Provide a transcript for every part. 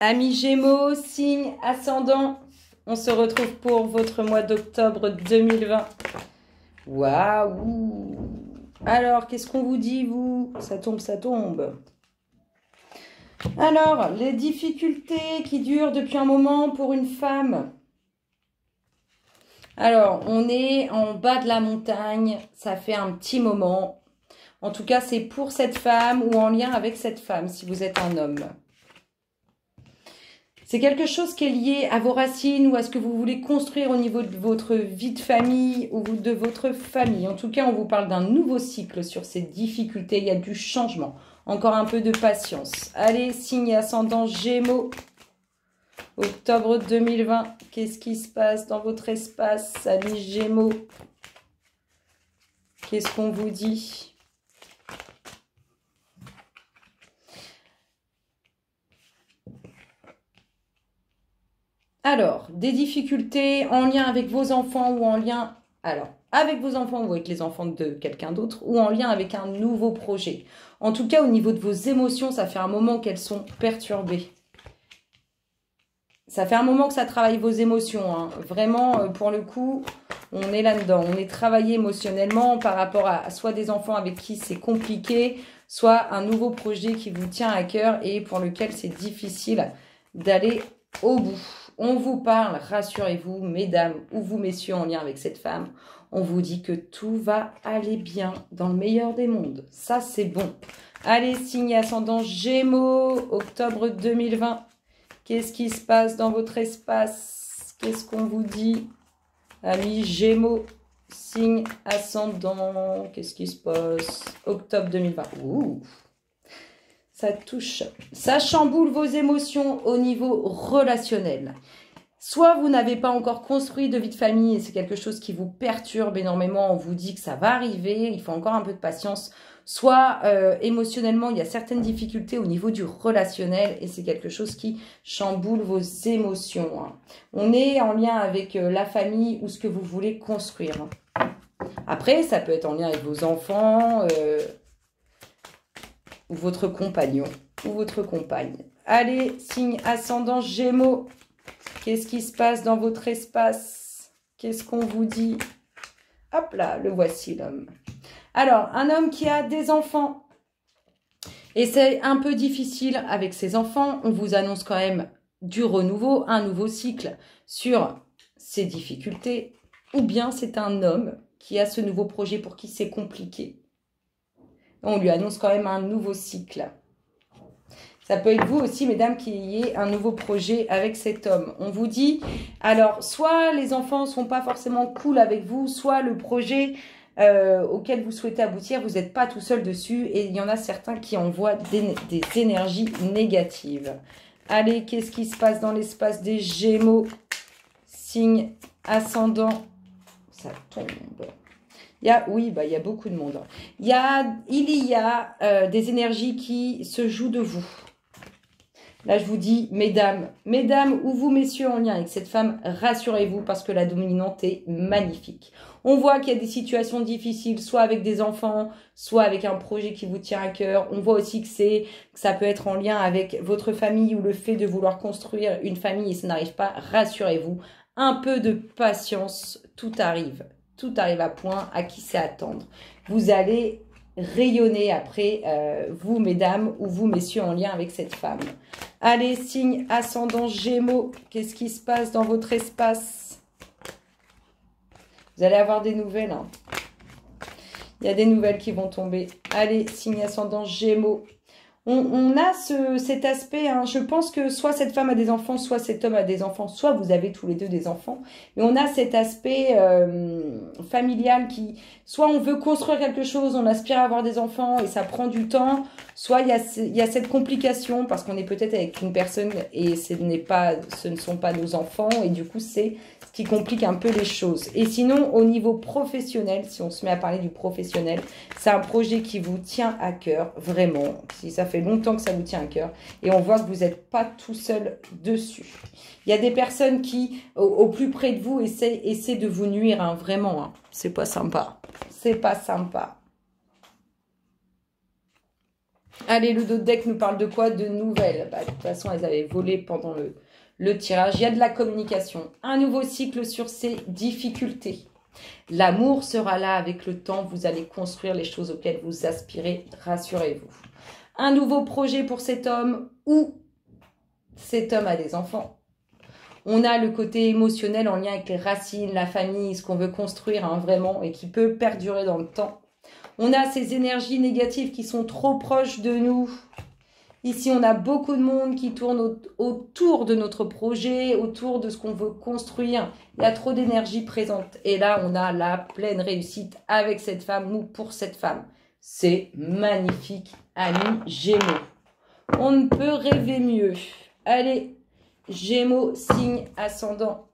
Amis Gémeaux, signe ascendant, on se retrouve pour votre mois d'octobre 2020. Waouh! Alors, qu'est-ce qu'on vous dit, vous? Ça tombe, ça tombe. Alors, les difficultés qui durent depuis un moment pour une femme. Alors, on est en bas de la montagne, ça fait un petit moment. En tout cas, c'est pour cette femme ou en lien avec cette femme, si vous êtes un homme. C'est quelque chose qui est lié à vos racines ou à ce que vous voulez construire au niveau de votre vie de famille ou de votre famille. En tout cas, on vous parle d'un nouveau cycle sur ces difficultés. Il y a du changement. Encore un peu de patience. Allez, signe ascendant Gémeaux. Octobre 2020. Qu'est-ce qui se passe dans votre espace, amis Gémeaux? Qu'est-ce qu'on vous dit? Alors, des difficultés en lien avec vos enfants ou en lien... Alors, avec vos enfants ou avec les enfants de quelqu'un d'autre ou en lien avec un nouveau projet. En tout cas, au niveau de vos émotions, ça fait un moment qu'elles sont perturbées. Ça fait un moment que ça travaille vos émotions. Hein. Vraiment, pour le coup, on est là-dedans. On est travaillé émotionnellement par rapport à soit des enfants avec qui c'est compliqué, soit un nouveau projet qui vous tient à cœur et pour lequel c'est difficile d'aller au bout. On vous parle, rassurez-vous, mesdames ou vous messieurs en lien avec cette femme, on vous dit que tout va aller bien dans le meilleur des mondes. Ça, c'est bon. Allez, signe ascendant Gémeaux, octobre 2020. Qu'est-ce qui se passe dans votre espace? Qu'est-ce qu'on vous dit? Amis Gémeaux, signe ascendant. Qu'est-ce qui se passe? Octobre 2020. Ouh, ça touche. Ça chamboule vos émotions au niveau relationnel. Soit vous n'avez pas encore construit de vie de famille et c'est quelque chose qui vous perturbe énormément. On vous dit que ça va arriver, il faut encore un peu de patience. Soit émotionnellement, il y a certaines difficultés au niveau du relationnel et c'est quelque chose qui chamboule vos émotions. Hein. On est en lien avec la famille ou ce que vous voulez construire. Après, ça peut être en lien avec vos enfants ou votre compagnon ou votre compagne. Allez, signe ascendant Gémeaux. Qu'est-ce qui se passe dans votre espace? Qu'est-ce qu'on vous dit? Hop là, le voici l'homme. Alors, un homme qui a des enfants. Et c'est un peu difficile avec ses enfants. On vous annonce quand même du renouveau, un nouveau cycle sur ses difficultés. Ou bien c'est un homme qui a ce nouveau projet pour qui c'est compliqué. On lui annonce quand même un nouveau cycle. Ça peut être vous aussi, mesdames, qui ayez un nouveau projet avec cet homme. On vous dit, alors, soit les enfants ne sont pas forcément cool avec vous, soit le projet auquel vous souhaitez aboutir, vous n'êtes pas tout seul dessus. Et il y en a certains qui envoient des énergies négatives. Allez, qu'est-ce qui se passe dans l'espace des Gémeaux? Signe ascendant. Ça tombe. Oui, il y a beaucoup de monde. Il y a des énergies qui se jouent de vous. Là, je vous dis, mesdames ou vous, messieurs, en lien avec cette femme, rassurez-vous parce que la dominante est magnifique. On voit qu'il y a des situations difficiles, soit avec des enfants, soit avec un projet qui vous tient à cœur. On voit aussi que ça peut être en lien avec votre famille ou le fait de vouloir construire une famille et ça n'arrive pas. Rassurez-vous, un peu de patience, tout arrive. Tout arrive à point, à qui c'est attendre. Vous allez rayonner après, vous, mesdames, ou vous, messieurs, en lien avec cette femme. Allez, signe ascendant Gémeaux, qu'est-ce qui se passe dans votre espace? Vous allez avoir des nouvelles. Hein. Il y a des nouvelles qui vont tomber. Allez, signe ascendant Gémeaux. On a cet aspect, hein, je pense que soit cette femme a des enfants, soit cet homme a des enfants, soit vous avez tous les deux des enfants. Et on a cet aspect familial qui, soit on veut construire quelque chose, on aspire à avoir des enfants et ça prend du temps, soit il y a cette complication parce qu'on est peut-être avec une personne et ce ne sont pas nos enfants et du coup c'est ce qui complique un peu les choses. Et sinon au niveau professionnel, si on se met à parler du professionnel, c'est un projet qui vous tient à cœur, vraiment. Si ça fait longtemps que ça vous tient à cœur. Et on voit que vous n'êtes pas tout seul dessus. Il y a des personnes qui, au plus près de vous, essaient de vous nuire, hein, vraiment. Hein. C'est pas sympa. C'est pas sympa. Allez, le dos de deck nous parle de quoi? De nouvelles. Bah, de toute façon, elles avaient volé pendant le tirage. Il y a de la communication. Un nouveau cycle sur ces difficultés. L'amour sera là avec le temps. Vous allez construire les choses auxquelles vous aspirez. Rassurez-vous. Un nouveau projet pour cet homme ou cet homme a des enfants. On a le côté émotionnel en lien avec les racines, la famille, ce qu'on veut construire hein, vraiment et qui peut perdurer dans le temps. On a ces énergies négatives qui sont trop proches de nous. Ici, on a beaucoup de monde qui tourne autour de notre projet, autour de ce qu'on veut construire. Il y a trop d'énergie présente. Et là, on a la pleine réussite avec cette femme ou pour cette femme. C'est magnifique, amis Gémeaux. On ne peut rêver mieux. Allez, Gémeaux, signe ascendant,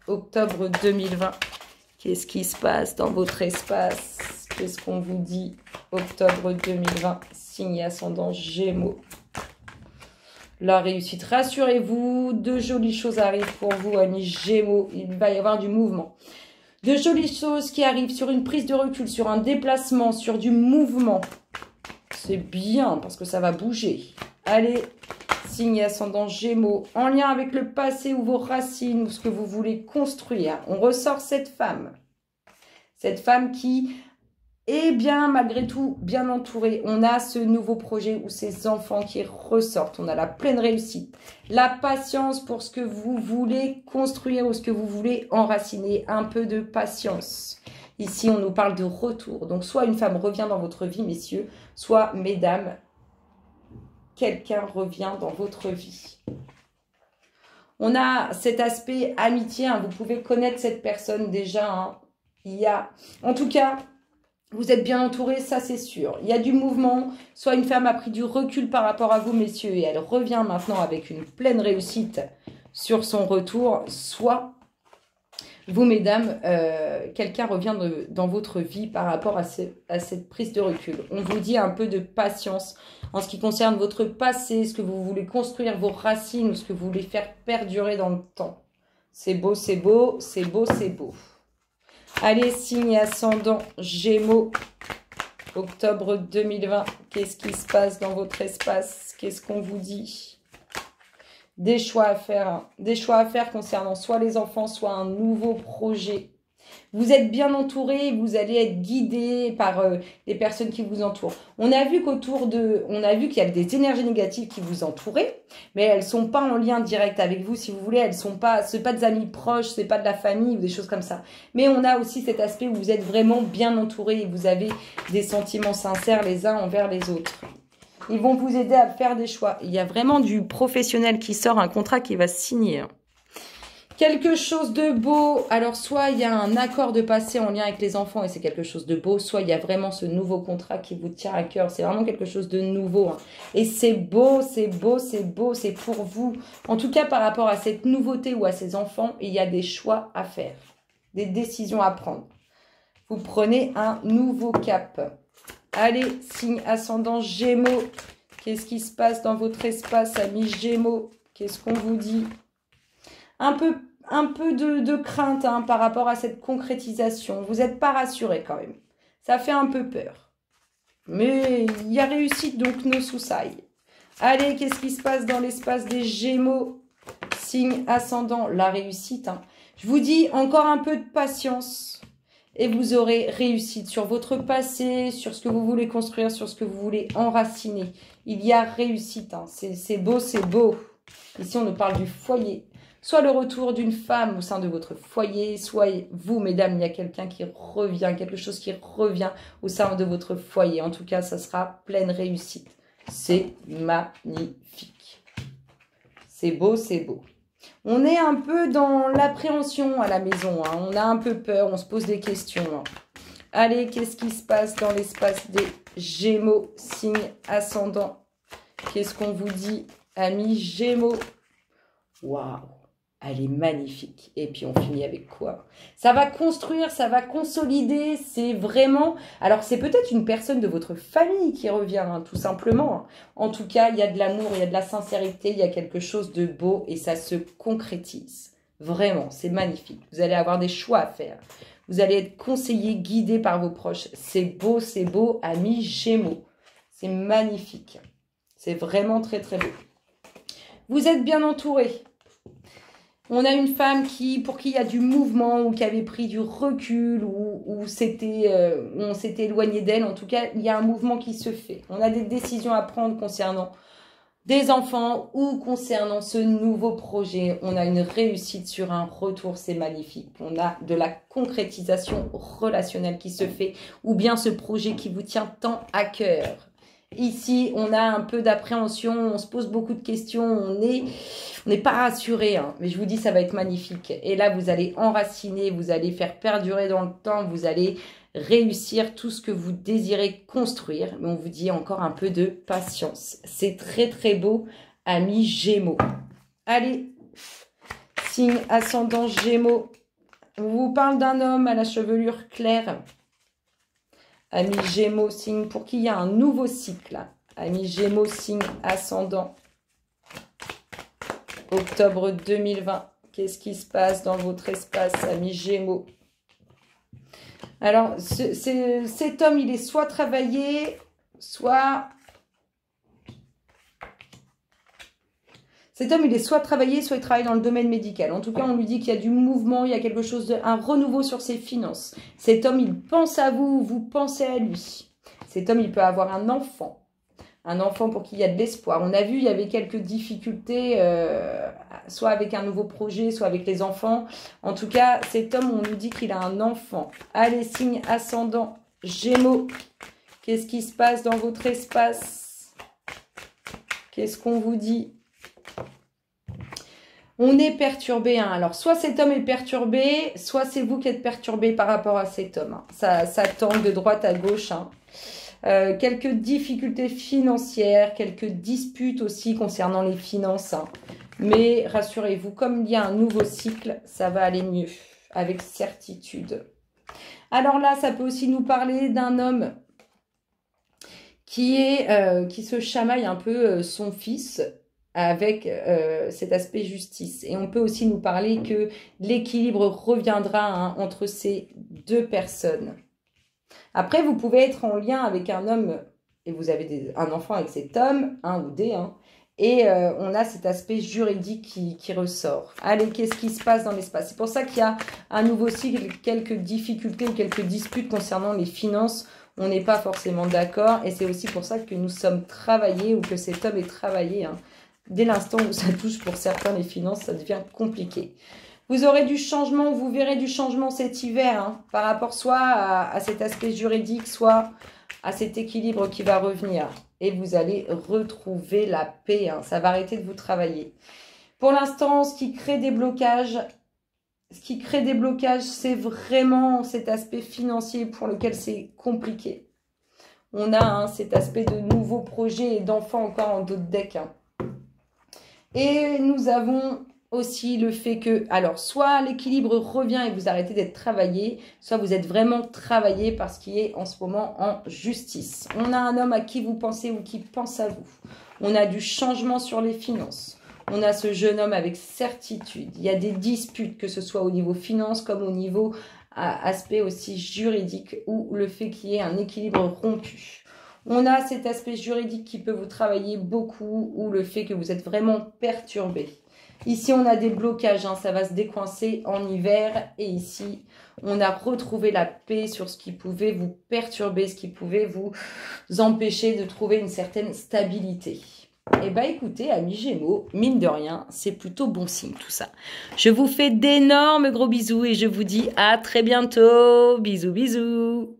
octobre 2020. Qu'est-ce qui se passe dans votre espace? Qu'est-ce qu'on vous dit? Octobre 2020, signe ascendant Gémeaux. La réussite, rassurez-vous, de jolies choses arrivent pour vous, amis Gémeaux. Il va y avoir du mouvement. De jolies choses qui arrivent sur une prise de recul, sur un déplacement, sur du mouvement. C'est bien parce que ça va bouger. Allez, signe ascendant Gémeaux, en lien avec le passé ou vos racines, ou ce que vous voulez construire. On ressort cette femme. Cette femme qui est bien, malgré tout, bien entourée. On a ce nouveau projet ou ces enfants qui ressortent. On a la pleine réussite. La patience pour ce que vous voulez construire ou ce que vous voulez enraciner. Un peu de patience. Ici, on nous parle de retour. Donc, soit une femme revient dans votre vie, messieurs, soit, mesdames, quelqu'un revient dans votre vie. On a cet aspect amitié. Hein. Vous pouvez connaître cette personne déjà. Hein. Il y a, en tout cas, vous êtes bien entouré, ça c'est sûr. Il y a du mouvement. Soit une femme a pris du recul par rapport à vous, messieurs, et elle revient maintenant avec une pleine réussite sur son retour. Soit vous, mesdames, quelqu'un revient dans votre vie par rapport à cette prise de recul. On vous dit un peu de patience en ce qui concerne votre passé, ce que vous voulez construire, vos racines, ou ce que vous voulez faire perdurer dans le temps. C'est beau, c'est beau, c'est beau, c'est beau. Allez, signe ascendant Gémeaux, octobre 2020. Qu'est-ce qui se passe dans votre espace? Qu'est-ce qu'on vous dit? Des choix à faire. Hein. Des choix à faire concernant soit les enfants, soit un nouveau projet. Vous êtes bien entouré, vous allez être guidé par les personnes qui vous entourent. On a vu qu'il y avait des énergies négatives qui vous entouraient, mais elles sont pas en lien direct avec vous, si vous voulez. Elles sont pas, c'est pas des amis proches, c'est pas de la famille ou des choses comme ça. Mais on a aussi cet aspect où vous êtes vraiment bien entouré et vous avez des sentiments sincères les uns envers les autres. Ils vont vous aider à faire des choix. Il y a vraiment du professionnel qui sort, un contrat qui va se signer. Quelque chose de beau. Alors, soit il y a un accord de passé en lien avec les enfants et c'est quelque chose de beau, soit il y a vraiment ce nouveau contrat qui vous tient à cœur. C'est vraiment quelque chose de nouveau. Hein. Et c'est beau, c'est beau, c'est beau, c'est pour vous. En tout cas, par rapport à cette nouveauté ou à ces enfants, il y a des choix à faire, des décisions à prendre. Vous prenez un nouveau cap. Allez, signe ascendant Gémeaux. Qu'est-ce qui se passe dans votre espace, amis Gémeaux? Qu'est-ce qu'on vous dit? Un peu de crainte hein, par rapport à cette concrétisation. Vous n'êtes pas rassuré quand même. Ça fait un peu peur. Mais il y a réussite, donc no soucis. Allez, qu'est-ce qui se passe dans l'espace des Gémeaux? Signe ascendant, la réussite. Hein. Je vous dis encore un peu de patience. Et vous aurez réussite sur votre passé, sur ce que vous voulez construire, sur ce que vous voulez enraciner. Il y a réussite. Hein. C'est beau, c'est beau. Ici, on nous parle du foyer. Soit le retour d'une femme au sein de votre foyer, soit vous, mesdames, il y a quelqu'un qui revient, quelque chose qui revient au sein de votre foyer. En tout cas, ça sera pleine réussite. C'est magnifique. C'est beau, c'est beau. On est un peu dans l'appréhension à la maison. Hein. On a un peu peur, on se pose des questions. Hein. Allez, qu'est-ce qui se passe dans l'espace des Gémeaux, signe ascendant? Qu'est-ce qu'on vous dit, amis Gémeaux? Waouh! Elle est magnifique. Et puis, on finit avec quoi? Ça va construire, ça va consolider. C'est vraiment... Alors, c'est peut-être une personne de votre famille qui revient, hein, tout simplement. En tout cas, il y a de l'amour, il y a de la sincérité, il y a quelque chose de beau et ça se concrétise. Vraiment, c'est magnifique. Vous allez avoir des choix à faire. Vous allez être conseillé, guidé par vos proches. C'est beau, amis Gémeaux. C'est magnifique. C'est vraiment très, très beau. Vous êtes bien entouré. On a une femme pour qui il y a du mouvement ou qui avait pris du recul ou on s'était éloigné d'elle. En tout cas, il y a un mouvement qui se fait. On a des décisions à prendre concernant des enfants ou concernant ce nouveau projet. On a une réussite sur un retour, c'est magnifique. On a de la concrétisation relationnelle qui se fait ou bien ce projet qui vous tient tant à cœur. Ici, on a un peu d'appréhension, on se pose beaucoup de questions, on n'est pas rassuré, hein, mais je vous dis, ça va être magnifique. Et là, vous allez enraciner, vous allez faire perdurer dans le temps, vous allez réussir tout ce que vous désirez construire. Mais on vous dit encore un peu de patience. C'est très, très beau, amis Gémeaux. Allez, signe ascendant Gémeaux. On vous parle d'un homme à la chevelure claire. Amis Gémeaux, signe pour qui il y a un nouveau cycle. Amis Gémeaux, signe ascendant. Octobre 2020. Qu'est-ce qui se passe dans votre espace, amis Gémeaux? Alors, cet homme, il est soit travaillé, soit... Cet homme, il est soit travaillé, soit il travaille dans le domaine médical. En tout cas, on lui dit qu'il y a du mouvement, il y a quelque chose, un renouveau sur ses finances. Cet homme, il pense à vous, vous pensez à lui. Cet homme, il peut avoir un enfant pour qui il y a de l'espoir. On a vu, il y avait quelques difficultés, soit avec un nouveau projet, soit avec les enfants. En tout cas, cet homme, on nous dit qu'il a un enfant. Allez, signe ascendant Gémeaux. Qu'est-ce qui se passe dans votre espace? Qu'est-ce qu'on vous dit? On est perturbé, hein. Alors, soit cet homme est perturbé, soit c'est vous qui êtes perturbé par rapport à cet homme, hein. Ça tangue de droite à gauche, hein. Quelques difficultés financières, quelques disputes aussi concernant les finances, hein. Mais rassurez-vous, comme il y a un nouveau cycle, ça va aller mieux, avec certitude. Alors là, ça peut aussi nous parler d'un homme qui se chamaille un peu son fils, avec cet aspect justice. Et on peut aussi nous parler que l'équilibre reviendra, hein, entre ces deux personnes. Après, vous pouvez être en lien avec un homme et vous avez un enfant avec cet homme, un ou des, hein, et on a cet aspect juridique qui ressort. Allez, qu'est-ce qui se passe dans l'espace? C'est pour ça qu'il y a un nouveau cycle, quelques difficultés ou quelques disputes concernant les finances. On n'est pas forcément d'accord et c'est aussi pour ça que nous sommes travaillés ou que cet homme est travaillé, hein. Dès l'instant où ça touche pour certains les finances, ça devient compliqué. Vous aurez du changement, vous verrez du changement cet hiver, hein, par rapport soit à cet aspect juridique, soit à cet équilibre qui va revenir. Et vous allez retrouver la paix, hein, ça va arrêter de vous travailler. Pour l'instant, ce qui crée des blocages, c'est vraiment cet aspect financier pour lequel c'est compliqué. On a, hein, cet aspect de nouveaux projets et d'enfants encore en d'autres decks, hein. Et nous avons aussi le fait que, alors, soit l'équilibre revient et vous arrêtez d'être travaillé, soit vous êtes vraiment travaillé parce qu'il est en ce moment en justice. On a un homme à qui vous pensez ou qui pense à vous. On a du changement sur les finances. On a ce jeune homme avec certitude. Il y a des disputes, que ce soit au niveau finance comme au niveau aspect aussi juridique ou le fait qu'il y ait un équilibre rompu. On a cet aspect juridique qui peut vous travailler beaucoup ou le fait que vous êtes vraiment perturbé. Ici, on a des blocages, hein, ça va se décoincer en hiver. Et ici, on a retrouvé la paix sur ce qui pouvait vous perturber, ce qui pouvait vous empêcher de trouver une certaine stabilité. Eh bien, écoutez, amis Gémeaux, mine de rien, c'est plutôt bon signe tout ça. Je vous fais d'énormes gros bisous et je vous dis à très bientôt. Bisous, bisous.